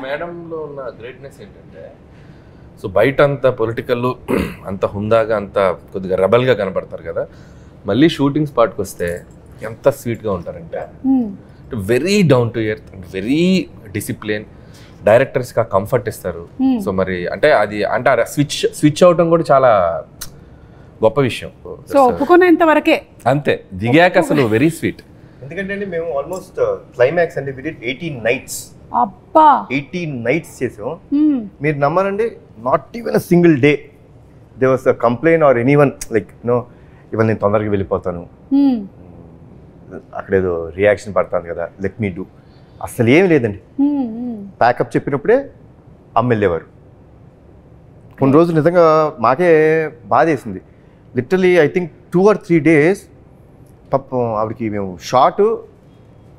మేడంలో ఉన్న గ్రేట్నెస్ ఏంటంటే సో బయట అంత పొలిటికల్ అంత హుందాగా అంత కొద్దిగా రెబల్గా కనపడతారు కదా, మళ్ళీ షూటింగ్ స్పాట్కి వస్తే ఎంత స్వీట్గా ఉంటారంటే very down to earth and very discipline. డైరెక్టర్స్కి ఆ కంఫర్ట్ ఇస్తారు. సో మరి అంటే అది అంటే స్విచ్ అవటం కూడా చాలా గొప్ప విషయం. సో ఒప్పుకునేంత వరకే అంతే, దిగాక అసలు వెరీ స్వీట్. ఎందుకంటే అండి మేము ఆల్మోస్ట్ క్లైమాక్స్ అంటే వి డిడ్ 18 నైట్స్. అబ్బా 18 నైట్స్ చేసాం. మీరు నమ్మరండి, not even a single day they was a complaint or anyone like no ఇవాళ నేను తొందరగా వెళ్ళిపోతాను, అక్కడేదో రియాక్షన్ పడుతుంది కదా, లెట్ మీ డూ. అసలు ఏమి లేదండి. ప్యాకప్ చెప్పినప్పుడే వెళ్ళేవారు. కొన్ని రోజులు నిజంగా మాకే బాధేసింది. Literally I think 2 or 3 days పాపం ఆవిడకి మేము షార్ట్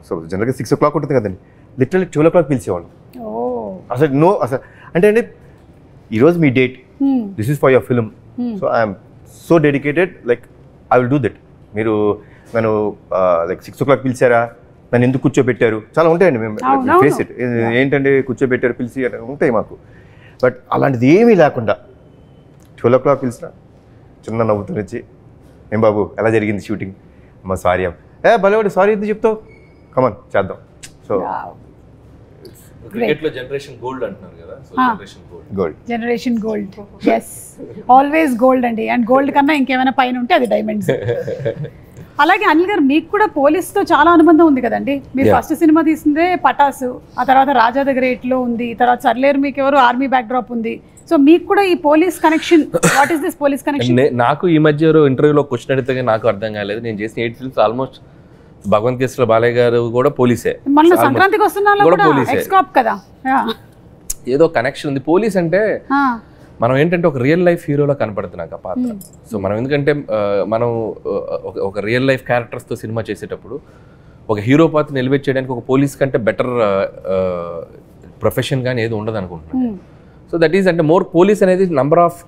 సో జనరల్గా 6 o'clock ఉంటుంది కదండి, లిటరలీ 12 o'clock పిలిచేవాళ్ళం. అసలు అసలు అంటే అండి ఈరోజు మీ date, this is for your film, so I'm so dedicated, like I will do that. మీరు నన్ను లైక్ 6 o'clock పిలిచారా, నన్ను ఎందుకు కూర్చోబెట్టారు, చాలా ఉంటాయండి. మేము ఫేస్ ఇట్, ఏంటంటే కూర్చోబెట్టారు పిలిచి ఉంటాయి మాకు. బట్ అలాంటిది ఏమీ లేకుండా 12 o'clock పిలిచిన చిన్న నవ్వుతూ వచ్చి, ఏం బాబు ఎలా జరిగింది షూటింగ్, అమ్మ సారీ భలేవాడు, సారీ ఎందుకు చెప్తావు, కమాన్ చేద్దాం. సో క్రికెట్ లో జనరేషన్ గోల్డ్ అంటున్నారు కదా, so generation gold is always gold అండి. అండ్ గోల్డ్ కన్నా ఇంకేమైనా పైన ఉంటే అది డైమండ్స్. అలాగే అనిల్ గారు మీకు కూడా పోలీస్తో చాలా అనుబంధం ఉంది కదండి. మీరు ఫస్ట్ సినిమా తీసిందే పటాసు, ఆ తర్వాత రాజా ద గ్రేట్ లో ఉంది, తర్వాత సర్లేరు మీకు ఎవరు ఆర్మీ బ్యాక్ డ్రాప్ ఉంది. సో మీకు కూడా ఈ police connection, what is this police connection? నాకు ఈ మధ్య ఇంటర్వ్యూలో క్వశ్చన్ అడిగితే నాకు అర్థం కాలేదు. నేను చేసిన 8 films ఆల్మోస్ట్ భగవంత్ కేసులో బాలయ్య గారు కూడా పోలీసే, మన సంక్రాంతికి వస్తున్నా కదా, ఏదో కనెక్షన్ ఉంది. పోలీస్ అంటే మనం ఏంటంటే ఒక రియల్ లైఫ్ హీరోలో కనపడుతున్నాక పాత్ర. సో మనం ఎందుకంటే మనం ఒక రియల్ లైఫ్ క్యారెక్టర్స్తో సినిమా చేసేటప్పుడు ఒక హీరో పాత్రని ఎలివేట్ చేయడానికి ఒక పోలీస్ కంటే బెటర్ ప్రొఫెషన్ కానీ ఏది ఉండదు అనుకుంటున్నాను. సో దట్ ఈస్ అంటే మోర్ పోలీస్ అనేది నంబర్ ఆఫ్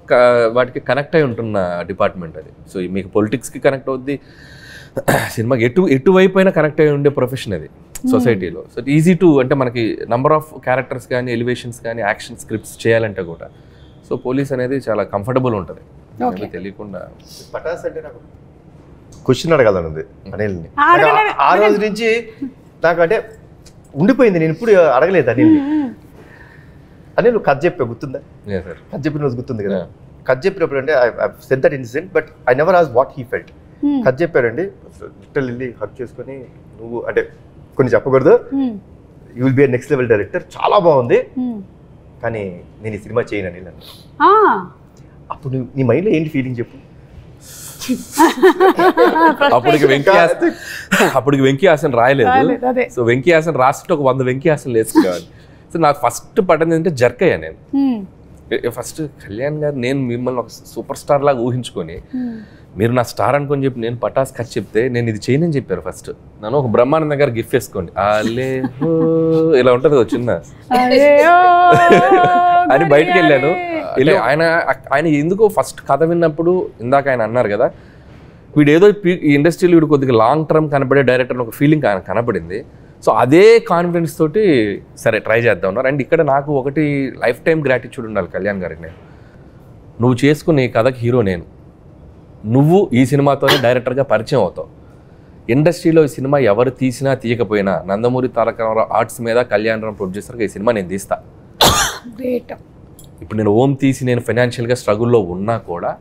వాటికి కనెక్ట్ అయి ఉంటున్న డిపార్ట్మెంట్ అది. సో మీకు పొలిటిక్స్కి కనెక్ట్ అవుద్ది, సినిమాకి ఎటువైపు అయినా కనెక్ట్ అయి ఉండే ప్రొఫెషన్ అది సొసైటీలో. సో ఈజీ టు అంటే మనకి నంబర్ ఆఫ్ క్యారెక్టర్స్ కానీ ఎలివేషన్స్ కానీ యాక్షన్ స్క్రిప్ట్స్ చేయాలంటే కూడా సో పోలీస్ అనేది చాలా కంఫర్టబుల్ ఉంటుంది తెలియకుండా. పటాస్ అంటే నాకు క్వశ్చన్ అడగాలనుంది అనిల్ని. ఆ రోజు నుంచి నాకు అంటే ఉండిపోయింది, నేను ఇప్పుడు అడగలేదు అనిల్ని. అనిల్ కథ చెప్పా గుర్తుందా? కథ చెప్పిన రోజు గుర్తుంది కదా. కథ చెప్పినప్పుడు అంటే I said that incident but I never asked what he felt. కథ చెప్పారండి, లిటిల్ వెళ్ళి హక్ చేసుకొని నువ్వు అంటే కొన్ని చెప్పకూడదు, you will be next level director, చాలా బాగుంది కానీ నేను ఈ సినిమా చేయను అనిల్ అన్న. అప్పుడు నీ మైండ్లో ఏంటి ఫీలింగ్ చెప్పు? అప్పటికి వెంకీ హాసన్ రాయలేదు. సో వెంకీ హాసన్ రాస్తే ఒక 100 వెంకీ హాసన్ వేసుకోవాలి. సో నాకు ఫస్ట్ పడింది అంటే జర్క్ అయ్యా నేను. ఫస్ట్ కళ్యాణ్ గారు నేను మిమ్మల్ని ఒక సూపర్ స్టార్ లాగా ఊహించుకొని మీరు నా స్టార్ అనుకొని చెప్పి నేను పటాస్ ఖర్చు చెప్తే నేను ఇది చేయనని చెప్పారు. ఫస్ట్ నన్ను ఒక బ్రహ్మానంద గారు గిఫ్ట్ వేసుకోండి ఇలా ఉంటుంది చిన్న అని బయటకు వెళ్ళాను. ఆయన ఎందుకో ఫస్ట్ కథ విన్నప్పుడు ఇందాక ఆయన అన్నారు కదా, వీడు ఏదో ఈ ఇండస్ట్రీలో వీడు కొద్దిగా లాంగ్ టర్మ్ కనబడే డైరెక్టర్ ఒక ఫీలింగ్ ఆయన కనపడింది. సో అదే కాన్ఫిడెన్స్ తోటి సరే ట్రై చేద్దాం ఉన్నారు. అండ్ ఇక్కడ నాకు ఒకటి లైఫ్ టైం గ్రాటిట్యూడ్ ఉండాలి కళ్యాణ్ గారికి. నేను నువ్వు చేసుకునే కథకి హీరో నేను, నువ్వు ఈ సినిమాతోనే డైరెక్టర్గా పరిచయం అవుతావు. ఇండస్ట్రీలో ఈ సినిమా ఎవరు తీసినా తీయకపోయినా నందమూరి తారక రామారావు ఆర్ట్స్ మీద కళ్యాణ్ రామ్ ప్రొడ్యూసర్గా ఈ సినిమా నేను తీస్తా. ఇప్పుడు నేను ఓం తీసి నేను ఫైనాన్షియల్గా స్ట్రగుల్లో ఉన్నా కూడా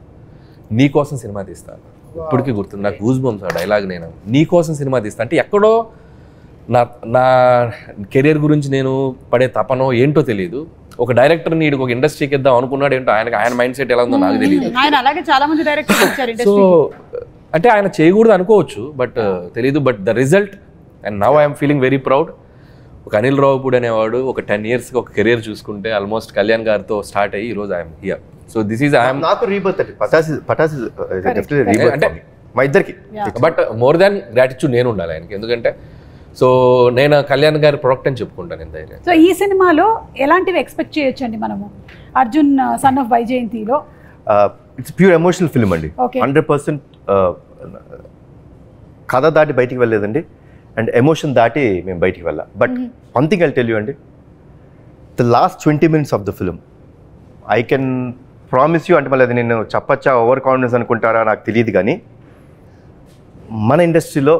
నీ కోసం సినిమా తీస్తాను. ఇప్పటికీ గుర్తుంది నాకు గూస్ బంప్స్ ఆ డైలాగ్. నేను నీ కోసం సినిమా తీస్తా అంటే ఎక్కడో నా కెరీర్ గురించి నేను పడే తపనో ఏంటో తెలియదు. ఒక డైరెక్టర్ ని ఒక ఇండస్ట్రీకి ఇద్దాం అనుకున్నాడు ఏంటో, ఆయన మైండ్ సెట్ ఎలా ఉందో నాకు తెలియదు. సో అంటే ఆయన చేయకూడదు అనుకోవచ్చు బట్ తెలీదు. But the result and now I'm feeling very proud. ఒక అనిల్ రావుపూడి అనేవాడు ఒక 10 yearsకి ఒక కెరీర్ చూసుకుంటే ఆల్మోస్ట్ కళ్యాణ్ గారితో స్టార్ట్ అయ్యి ఈరోజు I'm here. So this is I'm నాకు రీబర్త్ అంటే పటాస్ అంటే మా ఇద్దరికి. బట్ మోర్ దాన్ గ్రాటిట్యూడ్ నేను ఉండాలి ఆయనకి, ఎందుకంటే సో నేను కళ్యాణ్ గారి ప్రొడక్ట్ అని చెప్పుకుంటాను నేను ధైర్యం. సో ఈ సినిమాలో ఎలాంటివి ఎక్స్పెక్ట్ చేయొచ్చు అండి మనము? అర్జున్ సన్ ఆఫ్ వైజయంతిలో ఇట్స్ ప్యూర్ ఎమోషనల్ ఫిల్మ్ అండి. 100% కథ దాటి బయటికి వెళ్ళలేదండి అండ్ ఎమోషన్ దాటి మేము బయటికి వెళ్ళాం. But one thing I tell you అండి, the last 20 minutes of the film I can promise you, అంటే మళ్ళీ అది నేను చెప్పచ్చా ఓవర్ కాన్ఫిడెన్స్ అనుకుంటారా నాకు తెలియదు, కానీ మన ఇండస్ట్రీలో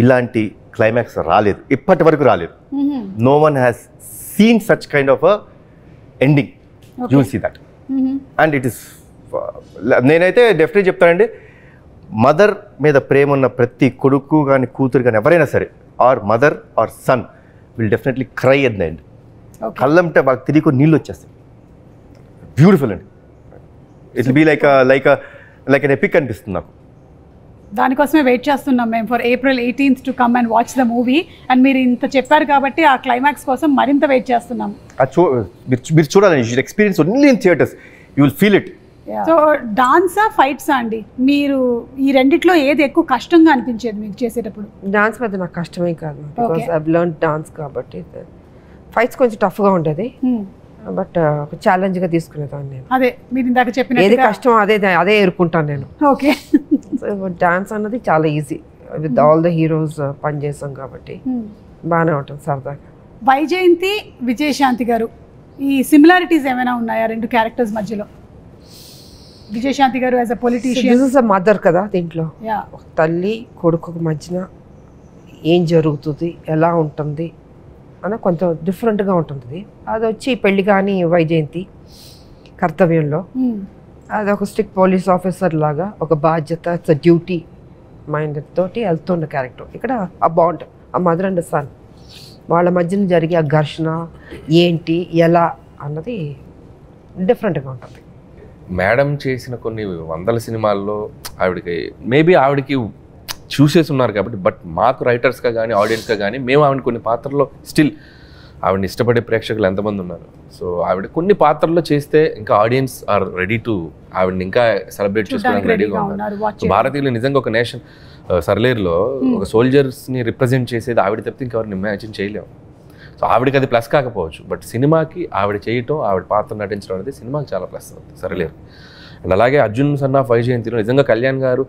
ఇలాంటి క్లైమాక్స్ రాలేదు, ఇప్పటి వరకు రాలేదు. No one has seen such kind of a ending. You will see that. And it is, నేనైతే డెఫినెట్లీ చెప్తానండి, మదర్ మీద ప్రేమ ఉన్న ప్రతి కొడుకు కానీ కూతురు కానీ ఎవరైనా సరే, or mother or son will definitely cry at the end. కళ్ళంటే బాగా తిరిగి నీళ్ళు వచ్చేస్తాయి. బ్యూటిఫుల్ అండి. It will be like an epic అనిపిస్తుంది నాకు. దానికోసమే వెయిట్ చేస్తున్నాం మేము for April 18th to come and watch the movie. And మీరు ఇంత చెప్పారు కాబట్టి ఆ క్లైమాక్స్ కోసం మరింత వెయిట్ చేస్తున్నాం. మీరు చూడాలి, you should experience only in theatres, you will feel it. So డాన్సా ఫైట్సా అండి, మీరు ఈ రెండిట్లో ఏది ఎక్కువ కష్టంగా అనిపించేది మీకు చేసేటప్పుడు? డాన్స్ మీద నాకు కష్టమే కాదు, బికాస్ ఐ లెర్న్ డాన్స్ కాబట్టి. ఫైట్స్ కొంచెం టఫ్గా ఉంటుంది, బట్ ఒక ఛాలెంజ్గా తీసుకునేదాన్ని నేను. అదే మీరు ఇందాక చెప్పిన ఏది కష్టం అదే ఎదుర్కొంటాను నేను. ఓకే. డాన్స్ అన్నది చాలా easy, with all the heroes పనిచేసాం కాబట్టి బాగానే ఉంటుంది సరదాగా. వైజయంతి, విజయశాంతి గారు, ఈ సిమిలారిటీస్ ఏమైనా ఉన్నాయా రెండు క్యారెక్టర్స్ మధ్యలో? విజయశాంతి గారు as a politician, this is a mother కదా, దీంట్లో తల్లి కొడుకు మధ్యన ఏం జరుగుతుంది, ఎలా ఉంటుంది అని కొంచెం డిఫరెంట్గా ఉంటుంది. అది వచ్చి పెళ్లి కానీ వైజయంతి కర్తవ్యంలో అది ఒక స్ట్రిక్ట్ పోలీస్ ఆఫీసర్ లాగా ఒక బాధ్యత, ఇట్స్ డ్యూటీ మైండ్ తోటి వెళ్తున్న క్యారెక్టర్. ఇక్కడ ఆ బాండ్, ఆ మదర్ అండ్ సన్ వాళ్ళ మధ్యన జరిగే ఆ ఘర్షణ ఏంటి ఎలా అన్నది డిఫరెంట్గా ఉంటుంది. మేడం చేసిన కొన్ని వందల సినిమాల్లో ఆవిడకి చూసేసి ఉన్నారు కాబట్టి, బట్ మాకు రైటర్స్గా కానీ ఆడియన్స్గా కానీ మేము ఆవిడ కొన్ని పాత్రల్లో స్టిల్ ఆవిడని ఇష్టపడే ప్రేక్షకులు ఎంతమంది ఉన్నారు. సో ఆవిడ కొన్ని పాత్రల్లో చేస్తే ఇంకా ఆడియన్స్ ఆర్ రెడీ టు ఆవిడని ఇంకా సెలబ్రేట్ చేసుకోవడానికి రెడీగా ఉన్నారు. సో భారతీయులు నిజంగా ఒక నేషన్, సర్లేరులో ఒక సోల్జర్స్ని రిప్రజెంట్ చేసేది ఆవిడ తప్పితే ఇంకెవరిని ఇమాజిన్ చేయలేము. సో ఆవిడకి అది ప్లస్ కాకపోవచ్చు, బట్ సినిమాకి ఆవిడ చేయటం, ఆవిడ పాత్ర నటించడం అనేది సినిమాకి చాలా ప్లస్ అవుతుంది సర్లేరు. అండ్ అలాగే అర్జున్ సన్ ఆఫ్ వైజయంతిలో నిజంగా కళ్యాణ్ గారు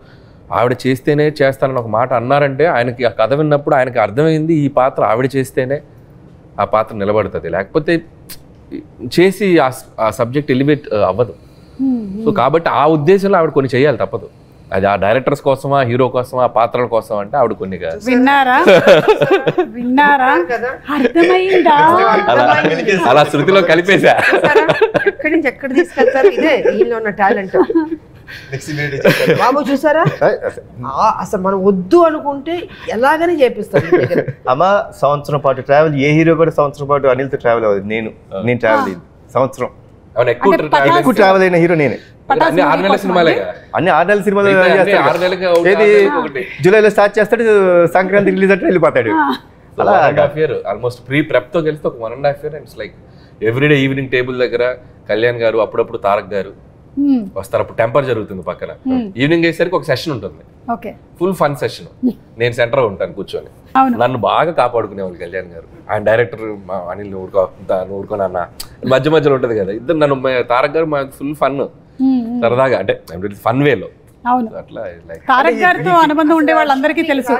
ఆవిడ చేస్తేనే చేస్తానని ఒక మాట అన్నారంటే, ఆయనకి ఆ కథ విన్నప్పుడు ఆయనకి అర్థమైంది ఈ పాత్ర ఆవిడ చేస్తేనే ఆ పాత్ర నిలబడుతుంది, లేకపోతే చేసి ఆ సబ్జెక్ట్ ఎలివేట్ అవ్వదు. సో కాబట్టి ఆ ఉద్దేశంలో ఆవిడ కొన్ని చేయాలి, తప్పదు. అది ఆ డైరెక్టర్స్ కోసమా, హీరో కోసమా, పాత్రల కోసం అంటే ఆవిడ కొన్ని కాదు. విన్నారా అర్థమైందా? అలా శృతిలో కలిపేశా. ఎక్కడి నుంచి ఎక్కడ తీసుకెళ్తారు, ఇదే వీళ్ళు ఉన్న టాలెంట్. బాబు చూసారా, అసలు మనం వద్దు అనుకుంటే ఎలాగనే చేపిస్తాను. అమ్మ సంవత్సరం పాటు ట్రావెల్, ఏ హీరో కూడా సంవత్సరం పాటు అనిల్తో ట్రావెల్ అవ్వదు. నేను ట్రావెల్ అయ్యింది సంవత్సరం. ఎక్కువ ట్రావెల్ అయిన హీరో నేనే. అన్ని 6 నెలల సినిమాలే, అన్ని 6 నెలల సినిమాలు. ఏది జూలైలో స్టార్ట్ చేస్తాడు, సంక్రాంతికి రిలీజ్ అంటే వెళ్ళిపోతాడు. అలా 1.5 year ఆల్మోస్ట్ ప్రెప్ తో కలిస్తే ఒక 1.5 year. And it's like everyday evening table దగ్గర కళ్యాణ్ గారు, అప్పుడప్పుడు తారక్ గారు వస్తారు. అప్పుడు టెంపర్ జరుగుతుంది పక్కన. ఈవినింగ్ అయ్యేసరికి ఒక సెషన్ ఉంటుంది, ఫుల్ ఫన్ సెషన్. నేను సెంటర్ ఉంటాను కూర్చొని. నన్ను బాగా కాపాడుకునేవాళ్ళు కళ్యాణ్ గారు. ఆయన డైరెక్టర్ అనిల్ ఊరుకోని అన్న మధ్య మధ్యలో ఉంటుంది కదా, ఇద్దరు నన్ను తారక్ గారు ఫుల్ ఫన్ సరదాగా, అంటే ఫన్ వేలో. అట్లా తారక్ గారితో అనుబంధం ఉండే వాళ్ళందరికీ తెలుసు.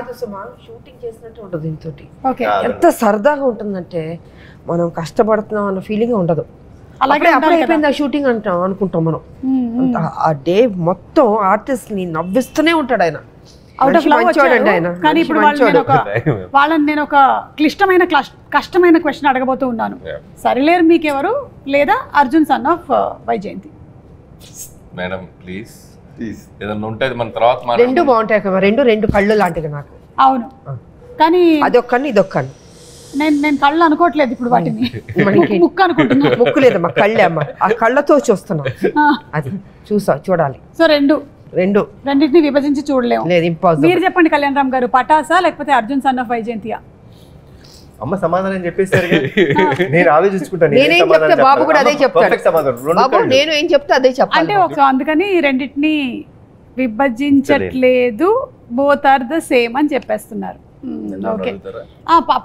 షూటింగ్ చేసినట్టు ఉంటుంది ఇంతోటి. ఎంత సరదాగా ఉంటుందంటే మనం కష్టపడుతున్నాం అన్న ఫీలింగ్ ఉండదు. అలాగే అయిపోయింది ఆ షూటింగ్ అంటాం అనుకుంటాం మనం. ఆ డే మొత్తం ఆర్టిస్ట్ ని నవ్విస్తూనే ఉంటాడు ఆయన. కానీ ఇప్పుడు వాళ్ళని నేను ఒక కష్టమైన క్వశ్చన్ అడగబోతూ ఉన్నాను. సరిలేరు మీకెవరు, లేదా Arjun son of Vyjayanthi? Madam please ఏదన్నా ఉంటే మన తర్వాత రెండు బాగుంటాయి కదా, రెండు కళ్ళు లాంటివి నాకు. అవును, కానీ అదొక్కని ఇదొక్కని నేను కళ్ళు అనుకోవట్లేదు ఇప్పుడు, వాటిని ముక్కు అనుకుంటున్నా. ముక్కు లేదమ్మా, కళ్ళే అమ్మా. ఆ కళ్ళతో చూస్తున్నా, అది చూడాలి. సో రెండింటిని విభజించి చూడలేము. లేదు, ఇంపాసిబుల్. మీరు చెప్పండి కళ్యాణ్ రామ్ గారు, పటాసా లేకపోతే అర్జున్ సన్ ఆఫ్ వైజయంతియా? అమ్మ సమాధానం చెప్పేసారు, నేను ఆలోచించుకుంటాను. నేనేం చెప్తే బాబు కూడా అదే చెప్తాడు. బాబు నేను ఏం చెప్తే అదే చెప్తాను. అంటే అందుకని రెండింటిని విభజించట్లేదు, బోత్ ఆర్ ద సేమ్ అని చెప్పేస్తున్నారు. ఓకే,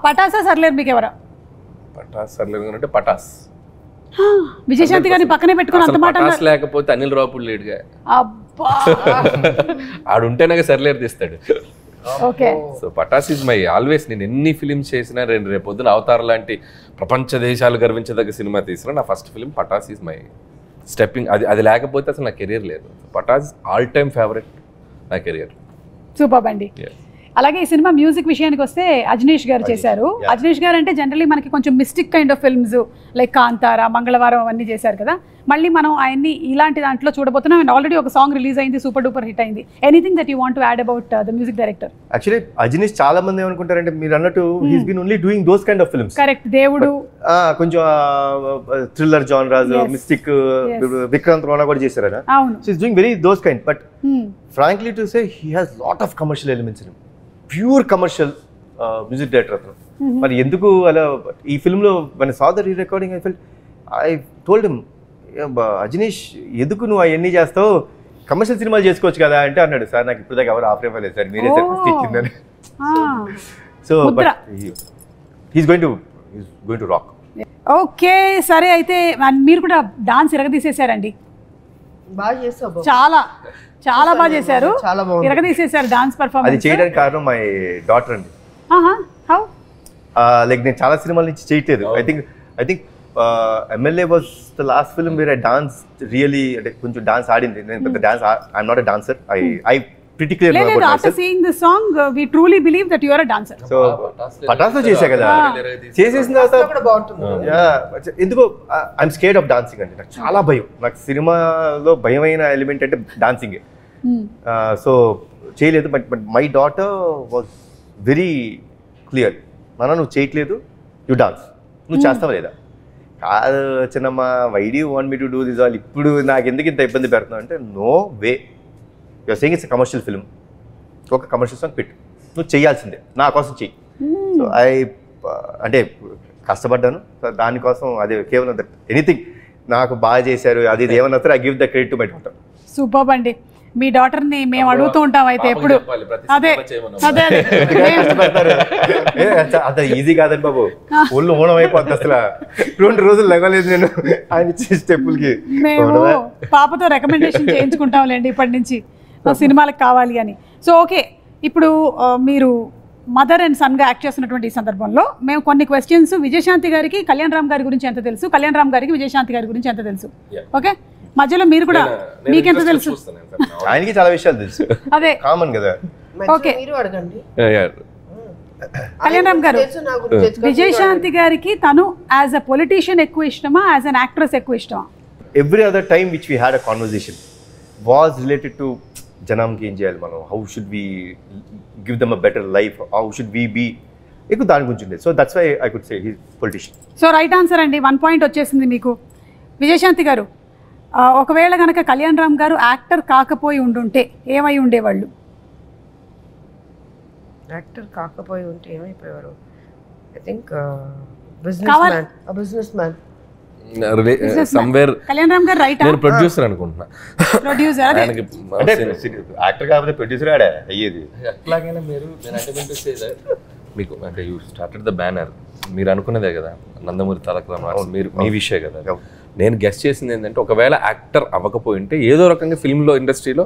పటాసా సర్లేరు మీకు ఎవరా? పటాస్ సర్లేరు అంటే పటాస్. విజయశాంతి గారిని పక్కనే పెట్టుకుని అంత మాట లేకపోతే అనిల్ రావుపూడి లేడుగా. ఆడుంటేనే సర్లేరు తీస్తాడు. Okay so Pataas is my always. నేను ఎన్ని ఫిలిమ్స్ చేసినా రేపు పొద్దున అవతార్ లాంటి ప్రపంచ దేశాలు గర్వించదగ్గ సినిమా తీసినా నా first film Pataas is my stepping. అది లేకపోతే అసలు నా కెరీర్ లేదు. పటాస్ ఆల్ టైమ్ ఫేవరెట్ నా కెరియర్. సూపర్ అండి. అలాగే ఈ సినిమా మ్యూజిక్ విషయానికి వస్తే అజనీష్ గారు చేశారు. అజనీష్ గారు అంటే జనరలీ మనకి కొంచెం mystic kind of films like Kantara, మంగళవారం అవన్నీ చేశారు కదా. మళ్ళీ మనం ఆయన్ని ఇలాంటి దాంట్లో చూడబోతున్నాం. అండ్ ఆల్రెడీ ఒక సాంగ్ రిలీజ్ అయింది, సూపర్ డూపర్ హిట్ అయింది. Anything that you want to add about the music director? Actually Ajaneesh చాలా మంది ఏమనుకుంటారంటే మీరు అన్నట్టు he's been only doing those kind of films. Correct. దేవుడు కొంచెం thriller genres, mystic, Vikrant Rona కూడా చేశారు కదా. అవును. So is doing very those kind. But frankly to say he has lot of commercial elements in him. Pure commercial music director అతను. మరి ఎందుకు అలా ఈ ఫిల్మ్లో మన saw the re recording I told him, Ajaneesh ఎందుకు నువ్వు అవన్నీ చేస్తావు, కమర్షియల్ సినిమాలు చేసుకోవచ్చు కదా అంటే అన్నాడు, సార్ నాకు ఇప్పుడు దాకా ఎవరు ఆఫర్ ఇవ్వలేదు సార్, మీరే సార్ ఫస్ట్ ఇచ్చిందని. So but he's going to rock. Okay సరే, అయితే మీరు కూడా డాన్స్ ఇరగదీసేశారండి. బాగా చేస్తావు. చాలా చాలా బాగా చేశారు. చాలా బాగుంది. ఇరగదీసేశారు డాన్స్ పర్ఫార్మెన్స్. అది చేయడానికి కారణం మై డాటర్ అండి. హౌ? లైక్ నేను చాలా సినిమాల నుంచి చేయట్లేదు. I think MLA was the last film where I dance really, అంటే కొంచెం డాన్స్ ఆడింది. నేను పెద్ద dance, I'm not a dancer. I pretty clear about myself. After seeing this song, we truly believe that you are a dancer. So పటాస్లో చేశా కదా, చేసేసిన తర్వాత ఎందుకో ఐఎమ్ స్కేర్డ్ ఆఫ్ డాన్సింగ్ అండి. నాకు చాలా భయం. నాకు సినిమాలో భయమైన ఎలిమెంట్ అంటే డాన్సింగే. సో చేయలేదు. But my daughter was very clear, నాన్న నువ్వు చేయట్లేదు, యూ డాన్స్, నువ్వు చేస్తావా లేదా? కాదు చిన్నమ్మ, why do you want me to do this all, ఇప్పుడు నాకు ఎందుకు ఇంత ఇబ్బంది పెడుతున్నావు అంటే, no way, you're saying it's a commercial film, ఒక కమర్షియల్ సాంగ్ పెట్టు, నువ్వు చేయాల్సిందే, నా కోసం చెయ్యి. సో అంటే కష్టపడ్డాను దానికోసం. అదే కేవలం ఎనీథింగ్ నాకు బాగా చేశారు అది ఏమన్నా సరే, I give the credit to my daughter. Super అండి. మీ డాటర్ ని మేము అడుగుతూ ఉంటాం అయితే ఎప్పుడు. అదే అదే అంత ఈజీ కాదండి బాబు, ఒళ్ళు ఓనం అయిపోద్ది అసలు. 2 రోజులు లెగలేదు నేను ఆయన ఇచ్చే స్టెప్పులకి. మేము పాపతో రికమెండేషన్ చేయించుకుంటాంలేండి ఇప్పటి నుంచి సినిమాలకు కావాలి అని. సో ఓకే, ఇప్పుడు మీరు మదర్ అండ్ సన్గా యాక్ట్ చేస్తున్నటువంటి ఈ సందర్భంలో మేము కొన్ని క్వశ్చన్స్, విజయశాంతి గారికి కళ్యాణ్ రామ్ గారి గురించి ఎంత తెలుసు, కళ్యాణ్ రామ్ గారికి విజయశాంతి గారి గురించి ఎంత తెలుసు, ఓకే మధ్యలో మీరు కూడా మీకెంత తెలుసు? ఆయనకి చాలా విషయాలు తెలుసు, అదే కామన్ కదా. ఓకే మీరు అడగండి. కళ్యాణ్ రామ్ గారు, విజయశాంతి గారికి తను యాజ్ అ పొలిటీషియన్ ఎక్కువ ఇష్టమా, యాజ్ అన్ యాక్ట్రెస్ ఎక్కువ ఇష్టమా? Every other time which we had a conversation was related to జనంకి ఏం చేయాలి మనం, how should we give them a better life, how should we be, ఎక్కువ దాని గురించి ఉండేది. So that's why I could say he politician. So right answer అండి, 1 point వచ్చేసింది మీకు. విజయశాంతి గారు, ఒకవేళ కనుక కళ్యాణ్ రామ్ గారు యాక్టర్ కాకపోయి ఉండుంటే ఏమై ఉండేవాళ్ళు? యాక్టర్ కాకపోయి ఉంటే ఏమైపోయేవారు? I think business man. Somewhere Kalyan Ram గారు రైట్. నేను ప్రొడ్యూసర్ అనుకుంటున్నా. ప్రొడ్యూసర్ అదే అంటే యాక్టర్ కాకపోతే ప్రొడ్యూసర్ ఆడే అయ్యేది. ఎట్లాగైనా మీరు మీకు అంటే యూ స్టార్టెడ్ ద బ్యానర్, మీరు అనుకున్నదే కదా నందమూరి తారక రామారావు, మీరు మీ విషయం కదా. నేను గెస్ట్ చేసింది ఏంటంటే, ఒకవేళ యాక్టర్ అవ్వకపోయింటే ఏదో రకంగా ఫిల్మ్లో ఇండస్ట్రీలో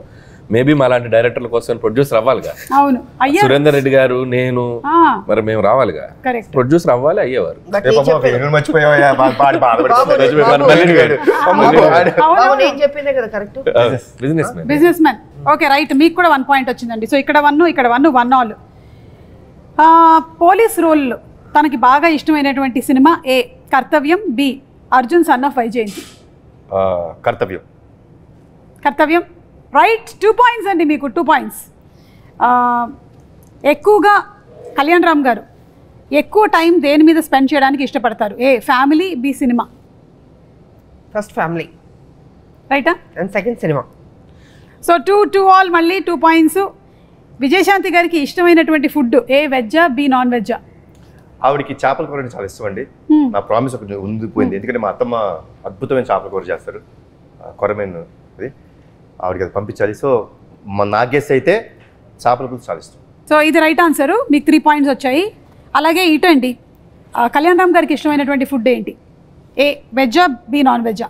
మేబీ మా లాంటి డైరెక్టర్ల కోసం ప్రొడ్యూసర్ అవ్వాలిగా. అవును, సురేందర్ రెడ్డి గారు, నేను, మరి మేము రావాలిగా, ప్రొడ్యూసర్ అవ్వాలి, అయ్యేవారు. Business man. ఓకే రైట్, మీకు కూడా 1 పాయింట్ వచ్చిందండి. సో ఇక్కడ 1, ఇక్కడ 1, 1 ఆల్. పోలీస్ రోల్ తనకి బాగా ఇష్టమైనటువంటి సినిమా A Kartavyam, B Arjun son of Vyjayanthi. Kartavyam. Kartavyam right, 2 points అండి మీకు, 2 పాయింట్స్. ఎక్కువగా కళ్యాణ్ రామ్ గారు ఎక్కువ టైం దేని మీద స్పెండ్ చేయడానికి ఇష్టపడతారు? A family, B cinema. First family, రైటా? And second cinema. So 2 all, మళ్ళీ 2 పాయింట్స్. విజయశాంతి గారికి ఇష్టమైనటువంటి ఫుడ్ ఏ వెజ్జా, బి నాన్ వెజ్జా? ఆవిడకి చేపల కూర చాలా ఇష్టం అండి. నా ప్రామిస్ ఒకటి ఉండిపోయింది, ఎందుకంటే మా అత్తమ్మ అద్భుతమైన చేపల కూర చేస్తారు, కొరమైన అది, ఆవిడకి అది పంపించాలి. సో నా గెస్ అయితే చేపల కూర చాలా ఇష్టం. సో ఇది రైట్ ఆన్సర్, మీకు 3 పాయింట్స్ వచ్చాయి. అలాగే ఇటు అండి, కళ్యాణ్ రామ్ గారికి ఇష్టమైనటువంటి ఫుడ్ ఏంటి? ఏ వెజ్జా, బి నాన్ వెజ్జా?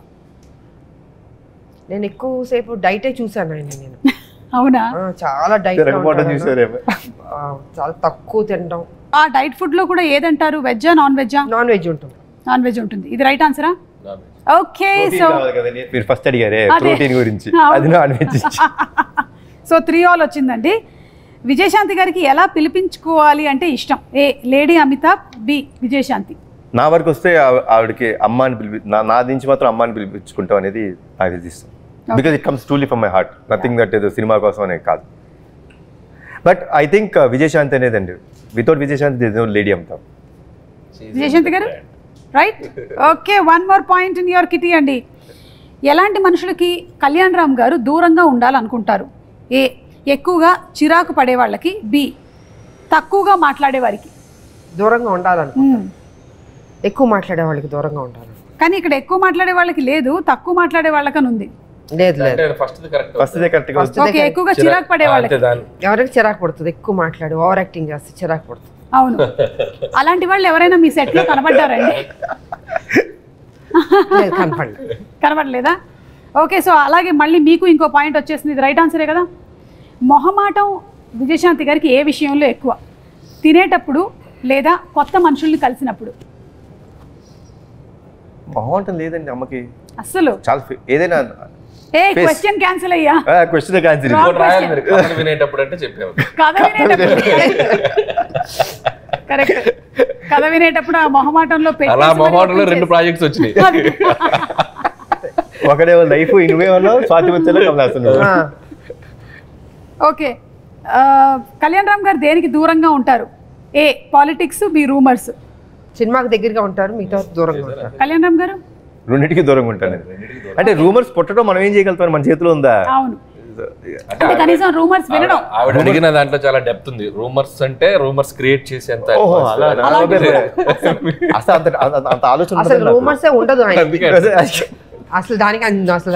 నేను ఎక్కువసేపు డైటే చూసాను ఆయన. నేను అవునా? చాలా డైట్. చాలా తక్కువ తినడం. ఆ డైట్ ఫుడ్ లో కూడా ఏదంటారు, వెజ్జా నాన్ వెజ్జా? నాన్ వెజ్ ఉంటుంది. నాన్ వెజ్ ఉంటుంది. ఇది రైట్ ఆన్సరా? ఓకే. సో మీరు ఫస్ట్ అడిగారే అదే. ప్రోటీన్ గురించి, అది నాన్ వెజ్. సో 3-all వచ్చిందండి. విజయశాంతి గారికి ఎలా పిలిపించుకోవాలి అంటే ఇష్టం? ఏ లేడీ అమితాబ్, బి విజయశాంతి. నా వరకు వస్తే ఆవిడకి అమ్మ అని నా నుంచి మాత్రం అమ్మ అని పిలిపించుకుంటాం అనేది నాకు ఇష్టం. Because it comes truly from my heart, nothing that ఏదో సినిమా కోసం అనేది కాదు. బట్ ఐ థింక్ విజయశాంతి అనేదండి, without Vijayashanti this no lady Amitabh. Vijayashanti గారు right. Okay, 1 more point in your kitty అండి. ఎలాంటి మనుషులకి కళ్యాణ్ రామ్ గారు దూరంగా ఉండాలనుకుంటారు? ఏ ఎక్కువగా చిరాకు పడే వాళ్ళకి, బి తక్కువగా మాట్లాడే వారికి. దూరంగా ఉండాలను, ఎక్కువ మాట్లాడే వాళ్ళకి దూరంగా ఉండాలి. కానీ ఇక్కడ ఎక్కువ మాట్లాడే వాళ్ళకి లేదు, తక్కువ మాట్లాడే వాళ్ళకని ఉంది. లేదు లేదు, ఓకే, ఎక్కువగా చిరాకు పడే వాళ్ళకి. ఎవరికి చిరాకు పడుతుంది? ఎక్కువ మాట్లాడి ఓవర్ యాక్టింగ్ చేస్తే చిరాకు పడుతుంది. అవును, అలాంటి వాళ్ళు ఎవరైనా మీ సెట్ లో కనబడ్డారండి? కనబడలేదా? ఓకే, సో అలాగే మళ్ళీ మీకు ఇంకో పాయింట్ వచ్చేసింది. ఇది రైట్ ఆన్సరే కదా. మొహమాటం విజయశాంతి గారికి ఏ విషయంలో ఎక్కువ? తినేటప్పుడు లేదా కొత్త మనుషుల్ని కలిసినప్పుడు? మొహమాటం లేదండి అమ్మకి అస్సలు. చాలా ఏదైనా ఏ క్వశ్చన్ క్యాన్సిల్ అయ్యా. Question cancel. కథ వినేటప్పుడు అంటే చెప్పావు. కథ వినేటప్పుడు కరెక్ట్. కథ వినేటప్పుడు ఆ మొహమాటంలో అలా మొహమాటంలో 2 ప్రాజెక్ట్స్ వచ్చినాయి. ఒకడే లైఫ్ ఇన్వేమన్నా స్వాతి వచ్చేలా కమలాస్తున్నాడు. ఓకే, కళ్యాణ్ రామ్ గారు దేనికి దూరంగా ఉంటారు? ఏ పాలిటిక్స్, బి రూమర్స్. సినిమాకి దగ్గరగా ఉంటారు, మిగతా దూరంగా ఉంటారు. కళ్యాణ్ రామ్ గారు రెండింటికి దూరంగా ఉంటాను. అంటే రూమర్స్ పుట్టడం మనం ఏం చేయగలుగుతాం, మన చేతిలో ఉందా? అవును, అంటే కనీసం రూమర్స్ వినడం. ఆవిడ అడిగిన దాంట్లో చాలా డెప్త్ ఉంది. రూమర్స్ అంటే రూమర్స్ క్రియేట్ చేసేంత అంత ఆలోచన అసలు రూమర్సే ఉండదు అసలు. దానికి అసలు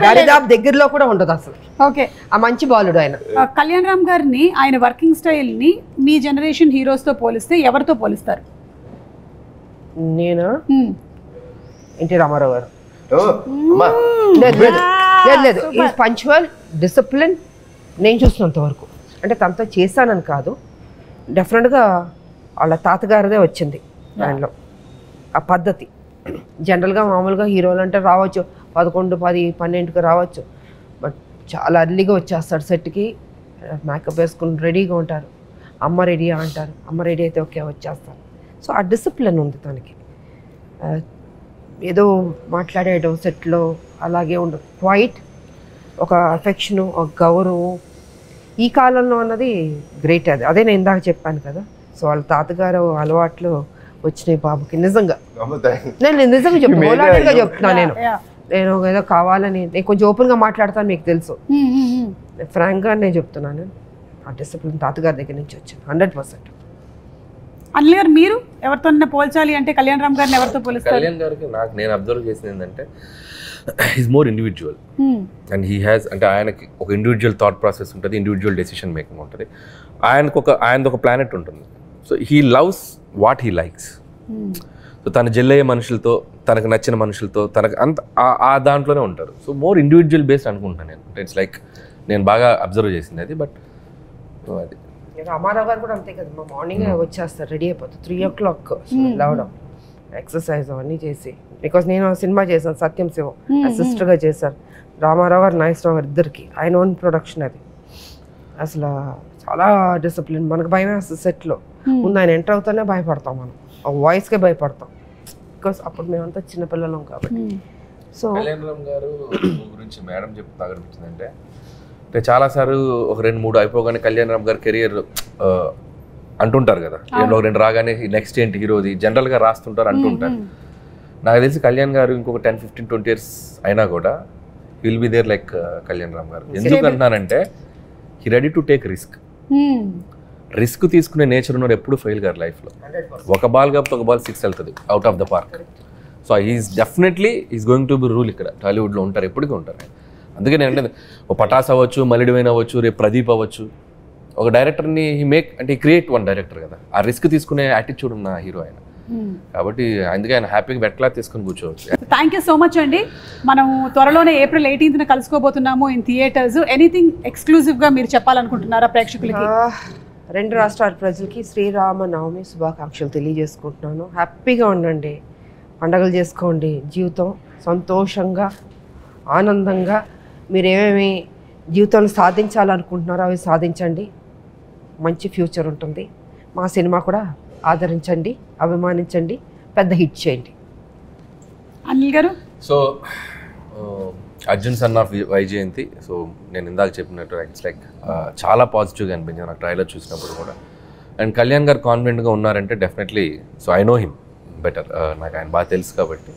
దరిదాపు దగ్గరలో కూడా ఉండదు అసలు. ఓకే, ఆ మంచి బాలుడు ఆయన. కళ్యాణ్ రామ్ గారిని, ఆయన వర్కింగ్ స్టైల్ ని మీ జనరేషన్ హీరోస్ తో పోలిస్తే ఎవరితో పోలిస్తారు? నేను ఎన్టీ రామారావు గారు. లేదు, ఈజ్ పంక్చువల్, డిసిప్లిన్. నేను చూసినంత వరకు, అంటే తనతో చేశానని కాదు, డెఫినెట్గా వాళ్ళ తాతగారిదే వచ్చింది దానిలో ఆ పద్ధతి. జనరల్గా మామూలుగా హీరోలు అంటే రావచ్చు 11, 10, 12కి రావచ్చు, బట్ చాలా అర్లీగా వచ్చేస్తాడు సెట్కి. మేకప్ వేసుకుని రెడీగా ఉంటారు. అమ్మ రెడీయా అంటారు, అమ్మ రెడీ అయితే ఓకే వచ్చేస్తారు. సో ఆ డిసిప్లిన్ ఉంది తనకి. ఏదో మాట్లాడేయడం సెట్లో అలాగే ఉండదు. క్వైట్, ఒక అఫెక్షను, ఒక గౌరవం ఈ కాలంలో అన్నది గ్రేట్. అదే నేను ఇందాక చెప్పాను కదా. సో వాళ్ళ తాతగారు అలవాట్లు వచ్చినాయి బాబుకి. నిజంగా నేను నిజంగా చెప్తున్నాను. నేను ఏదో కావాలని, నేను కొంచెం ఓపెన్గా మాట్లాడతాను, మీకు తెలుసు. ఫ్రాంక్గా నేను చెప్తున్నాను, ఆ డిసిప్లిన్ తాతగారి దగ్గర నుంచి వచ్చింది 100%. అనిల్ గారు, మీరు ఎవరితో పోల్చాలి అంటే కళ్యాణ్ రామ్ గారిని ఎవరితో పోలిస్తారు? కళ్యాణ్ గారికి నేను అబ్జర్వ్ చేసింది ఏంటంటే, he's more individual and he has, అంటే ఆయనకి ఒక ఇండివిజువల్ థాట్ ప్రాసెస్ ఉంటుంది, ఇండివిజువల్ డెసిషన్ మేకింగ్ ఉంటుంది. ఆయనది ఒక ప్లానెట్ ఉంటుంది. So he loves what he likes. So తను జెల్లయ్యే మనుషులతో, తనకు నచ్చిన మనుషులతో, తనకు అంత ఆ దాంట్లోనే ఉంటారు. సో మోర్ ఇండివిజువల్ బేస్డ్ అనుకుంటాను నేను. ఇట్స్ లైక్ నేను బాగా అబ్జర్వ్ చేసింది అది. బట్ అది రామారావు గారు కూడా అంతే కదా, మా మార్నింగ్ వచ్చేస్తారు, రెడీ అయిపోతారు 3 o'clock లేవడం, ఎక్సర్సైజ్ అవన్నీ చేసి. బికాస్ నేను సినిమా చేశాను, సత్యం శివం సిస్టర్గా చేశాను. రామారావు గారు, నాగేశ్వరరావు గారు ఇద్దరికి ఆయన ఓన్ ప్రొడక్షన్ అది. అసలు చాలా డిసిప్లిన్. మనకు భయం వేస్తుంది సెట్లో. ముందు ఆయన ఎంటర్ అవుతానే భయపడతాం, మనం ఆ వాయిస్కే భయపడతాం. బికాస్ అప్పుడు మేమంతా చిన్నపిల్లలం కాబట్టి. సో కళ్యాణ్ రామ్ గారు గురించి మేడం చెప్తే అనిపించిందంటే, అంటే చాలాసార్లు ఒక 2-3 అయిపోగానే కళ్యాణ్ రామ్ గారి కెరియర్ అంటుంటారు కదా, 2 రాగానే నెక్స్ట్ ఏంటి హీరోది జనరల్గా రాస్తుంటారు అంటుంటారు. నాకు తెలిసి కళ్యాణ్ గారు ఇంకొక 10, 15, 20 years అయినా కూడా will be there like Kalyan Ram garu. ఎందుకు అంటున్నానంటే, he ready to take risk తీసుకునే నేచర్ ఉన్నారు, ఎప్పుడు ఫెయిల్ గారు లైఫ్లో. ఒక బాల్ కాబట్టి ఒక బాల్ 6 వెళ్తుంది out of the park. So he's definitely is going to be rule ఇక్కడ టాలీవుడ్లో ఉంటారు, ఎప్పటికీ ఉంటారు. అందుకే నేను అంటే, ఓ పటాస్ అవ్వచ్చు, మలిడివైన్ అవ్వచ్చు, రేపు ప్రదీప్ అవ్వచ్చు, ఒక డైరెక్టర్ని అంటే క్రియేట్ వన్ డైరెక్టర్ కదా. ఆ రిస్క్ తీసుకునే యాటిట్యూడ్ ఉన్న హీరో ఆయన కాబట్టి, అందుకే ఆయన హ్యాపీగా బెట్లా తీసుకొని కూర్చోవచ్చు. థ్యాంక్ యూ సో మచ్ అండి. మనం త్వరలోనే April 18th కలుసుకోబోతున్నాము ఇన్ థియేటర్స్. ఎనీథింగ్ ఎక్స్క్లూజివ్గా మీరు చెప్పాలనుకుంటున్నారా ప్రేక్షకులకి? రెండు రాష్ట్రాల ప్రజలకి శ్రీరామనవమి శుభాకాంక్షలు తెలియజేసుకుంటున్నాను. హ్యాపీగా ఉండండి, పండగలు చేసుకోండి, జీవితం సంతోషంగా ఆనందంగా మీరు ఏమేమి జీవితంలో సాధించాలనుకుంటున్నారో అవి సాధించండి. మంచి ఫ్యూచర్ ఉంటుంది. మా సినిమా కూడా ఆదరించండి, అభిమానించండి, పెద్ద హిట్ చేయండి. అనిల్ గారు? So Arjun son of Vyjayanthi. So నేను ఇందాక చెప్పినట్టు ఇట్స్ లైక్ చాలా పాజిటివ్గా అనిపించింది నాకు ట్రైలర్ చూసినప్పుడు కూడా. అండ్ కళ్యాణ్ గారు కాన్ఫిడెంట్గా ఉన్నారంటే definitely, so I know him better, నాకు ఆయన బాగా తెలుసు కాబట్టి.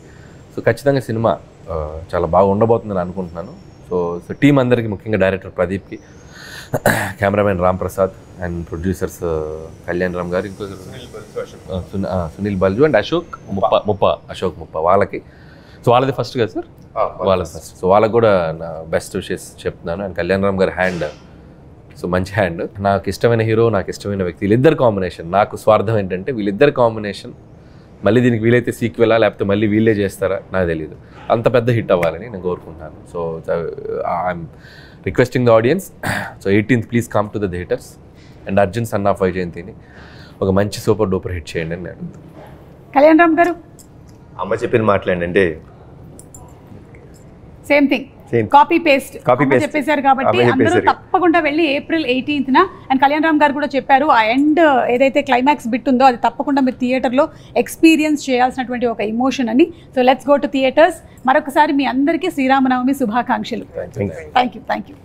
సో ఖచ్చితంగా సినిమా చాలా బాగా ఉండబోతుందని అనుకుంటున్నాను. సో టీం అందరికీ, ముఖ్యంగా డైరెక్టర్ ప్రదీప్కి, cameraman Ram Prasad and producers Kalyan Ram గారు, ఇంకో సునీల్ బల్జు అండ్ అశోక్ ముప్ప వాళ్ళకి. సో వాళ్ళది ఫస్ట్ కదా సార్? వాళ్ళది ఫస్ట్. సో వాళ్ళకి కూడా నా బెస్ట్ విషెస్ చెప్తున్నాను. అండ్ కళ్యాణ్ రామ్ గారి హ్యాండ్, సో మంచి హ్యాండ్. నాకు ఇష్టమైన హీరో, నాకు ఇష్టమైన వ్యక్తి, వీళ్ళిద్దరు కాంబినేషన్. నాకు స్వార్థం ఏంటంటే వీళ్ళిద్దరు కాంబినేషన్ మళ్ళీ దీనికి వీలైతే సీక్వెలా లేకపోతే మళ్ళీ వీళ్ళే చేస్తారా నాకు తెలియదు. అంత పెద్ద హిట్ అవ్వాలని నేను కోరుకుంటున్నాను. So I'm requesting the audience, so 18th please come to the theatres and Arjun son of వైజయంతిని ఒక మంచి సూపర్ డూపర్ హిట్ చేయండి అని నేను అడుగుతాను. కళ్యాణ్ రామ్ గారు? అమ్మ చెప్పిన మాట్లాడండి, సేమ్ థింగ్, కాపీ పేస్ట్ చెప్పేశారు కాబట్టి అందరూ తప్పకుండా వెళ్ళి April 18th and Kalyan Ram గారు కూడా చెప్పారు ఆ ఎండ్ ఏదైతే క్లైమాక్స్ బిట్ ఉందో అది తప్పకుండా మీరు థియేటర్లో ఎక్స్పీరియన్స్ చేయాల్సినటువంటి ఒక ఎమోషన్ అని. So let's go to theatres. మరొకసారి మీ అందరికీ శ్రీరామనవమి శుభాకాంక్షలు. Thank you.